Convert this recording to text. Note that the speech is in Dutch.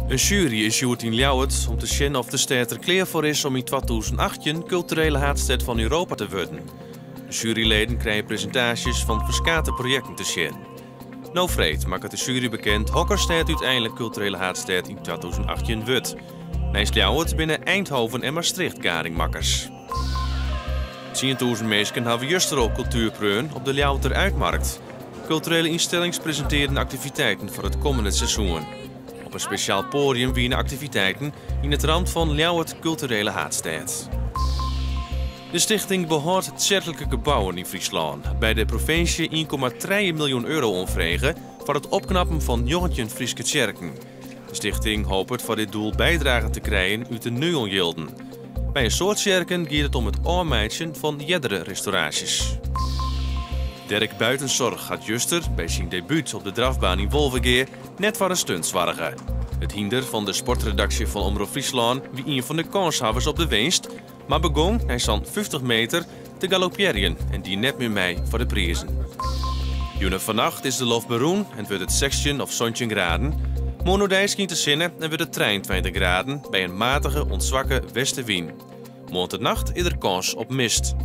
Een jury is juurt in Ljouwert om te zien of de stad er klaar voor is om in 2018 culturele haardstad van Europa te worden. De juryleden krijgen presentaties van verschillende projecten te zien. Nou vreed maakt de jury bekend Hokkerstad uiteindelijk culturele haardstad in 2018 wordt. Naast Ljouwert binnen Eindhoven en Maastricht garingmakkers. 10.000 mensen hebben juster ook cultuurpreun op de Ljouwerter Uitmarkt. Culturele instellingen presenteren activiteiten voor het komende seizoen. Op een speciaal podium wienen activiteiten in het rand van Ljouwert culturele haardstad. De stichting behoudt zedelijke gebouwen in Friesland. Bij de provincie 1,3 miljoen euro onvregen voor het opknappen van 19 Frieske kerken. De stichting hoopt voor dit doel bijdragen te krijgen uit de neongilden. Bij een soort kerken gaat het om het aanmeidjen van jeddere restauraties. Dirk Buitenzorg gaat juster bij zijn debuut op de drafbaan in Wolvengeer net voor een stunt zwargen. Het hinder van de sportredactie van Omroep Friesland wie een van de kanshavers op de winst, maar begon hij zo'n 50 meter te galopperen en die net meer mee voor de prijzen. June vannacht is de lof beroen en wordt het 16 of 17 graden. Monodij schijnt te zinnen en wordt het 23 graden bij een matige, ontzwakke westenwind. Morgen nacht is er kans op mist.